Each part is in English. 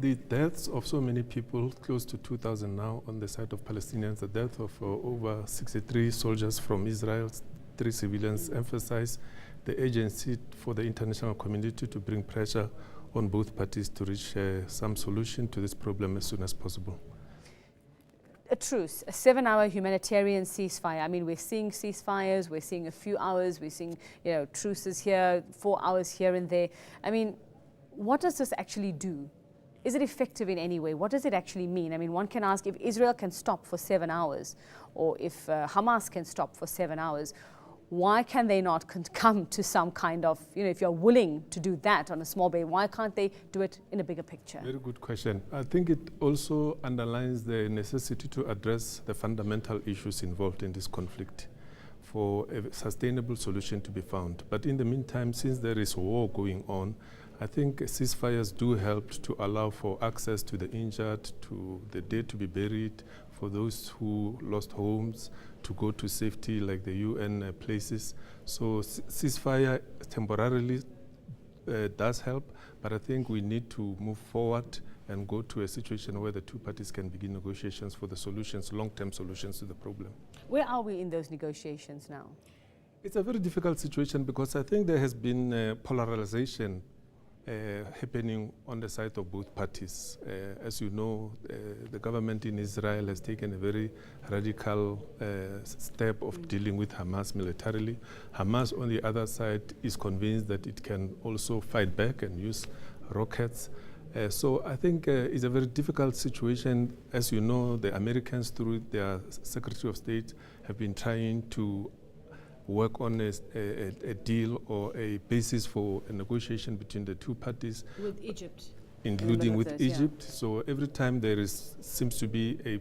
the deaths of so many people, close to 2,000 now on the side of Palestinians, the death of over 63 soldiers from Israel, 3 civilians, emphasize the urgency for the international community to bring pressure on both parties to reach some solution to this problem as soon as possible. A truce, a 7-hour humanitarian ceasefire. I mean, we're seeing ceasefires, we're seeing a few hours, we're seeing, truces here, 4 hours here and there. I mean, what does this actually do? Is it effective in any way? What does it actually mean? I mean, one can ask if Israel can stop for 7 hours, or if Hamas can stop for 7 hours, why can they not come to some kind of, if you're willing to do that on a small base, why can't they do it in a bigger picture? Very good question. I think it also underlines the necessity to address the fundamental issues involved in this conflict for a sustainable solution to be found. But in the meantime, since there is war going on, I think ceasefires do help to allow for access to the injured, to the dead to be buried, for those who lost homes to go to safety like the UN places. So ceasefire temporarily does help, but I think we need to move forward and go to a situation where the 2 parties can begin negotiations for the solutions, long-term solutions to the problem. Where are we in those negotiations now? It's a very difficult situation because I think there has been polarization happening on the side of both parties. As you know, the government in Israel has taken a very radical step of dealing with Hamas militarily. Hamas, on the other side, is convinced that it can also fight back and use rockets. So I think it's a very difficult situation. As you know, the Americans, through their Secretary of State, have been trying to work on a deal or a basis for a negotiation between the 2 parties. With Egypt. Including with Egypt. Yeah. So every time there seems to be a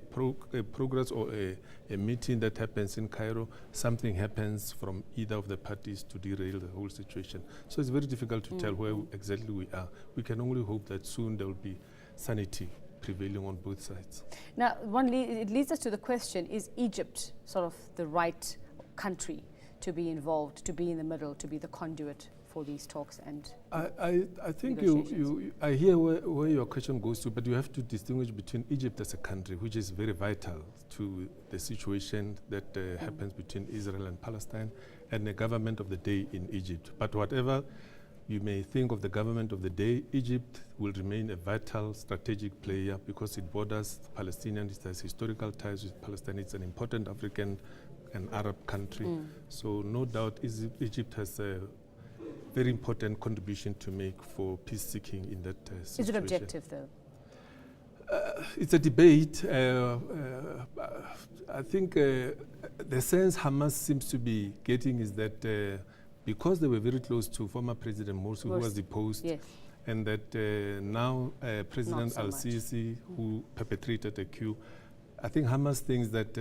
progress or a meeting that happens in Cairo, something happens from either of the parties to derail the whole situation. So it's very difficult to tell where exactly we are. We can only hope that soon there will be sanity prevailing on both sides. Now, it leads us to the question, is Egypt sort of the right country to be involved, to be in the middle, to be the conduit for these talks and I think I hear where your question goes to, but you have to distinguish between Egypt as a country, which is very vital to the situation that happens between Israel and Palestine, and the government of the day in Egypt. But whatever you may think of the government of the day, Egypt will remain a vital strategic player because it borders Palestinians, it has historical ties with Palestine, it's an important African and Arab country. So no doubt Egypt has a very important contribution to make for peace seeking in that situation. Is it objective though? It's a debate. I think the sense Hamas seems to be getting is that because they were very close to former President Morsi, who was deposed, yes, and that now President al-Sisi, who perpetrated the coup, I think Hamas thinks that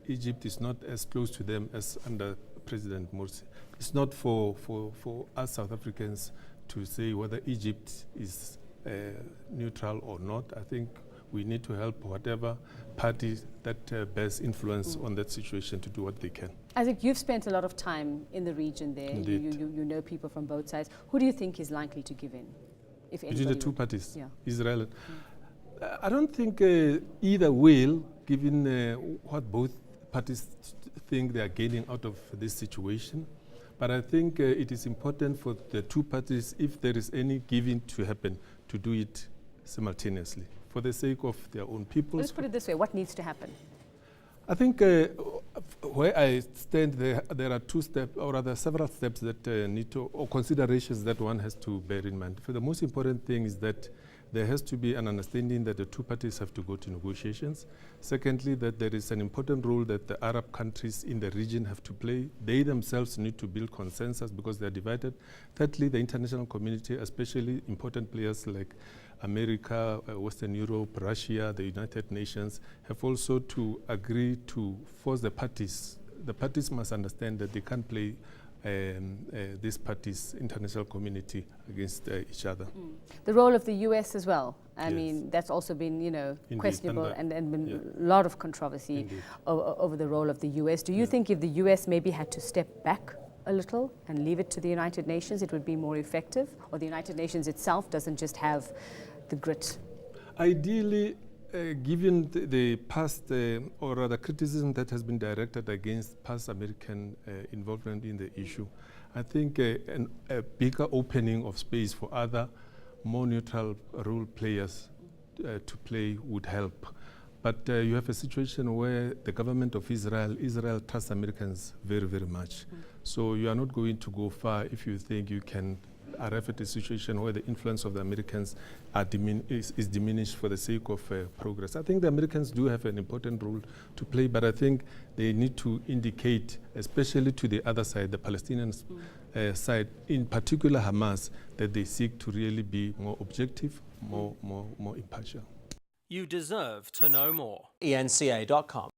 Egypt is not as close to them as under President Morsi. It's not for us South Africans to say whether Egypt is neutral or not. I think we need to help whatever party that bears influence on that situation to do what they can. I think you've spent a lot of time in the region there. You know people from both sides. Who do you think is likely to give in? If between the 2 parties, yeah. Israel. I don't think either will, given what both parties think they are gaining out of this situation. But I think it is important for the 2 parties, if there is any giving to happen, to do it simultaneously for the sake of their own people. Let's put it this way, what needs to happen? I think where I stand, there are 2 steps, or rather several steps that need to, or considerations that one has to bear in mind. For the most important thing is that there has to be an understanding that the 2 parties have to go to negotiations. Secondly, that there is an important role that the Arab countries in the region have to play. They themselves need to build consensus because they are divided. Thirdly, the international community, especially important players like America, Western Europe, Russia, the United Nations, have also to agree to force the parties. The parties must understand that they can't play these parties, international community, against each other. The role of the US as well. I Yes. mean, that's also been, Indeed, questionable and been a lot of controversy over the role of the US. Do you think if the US maybe had to step back a little and leave it to the United Nations, it would be more effective? Or the United Nations itself doesn't just have the grit? Ideally, given the past, or rather criticism that has been directed against past American involvement in the issue, I think a bigger opening of space for other more neutral role players to play would help. But you have a situation where the government of Israel trusts Americans very, very much. So you are not going to go far if you think you can arrive at a situation where the influence of the Americans is diminished for the sake of progress. I think the Americans do have an important role to play, but I think they need to indicate, especially to the other side, the Palestinian side, in particular Hamas, that they seek to really be more objective, more impartial. You deserve to know more. ENCA.com.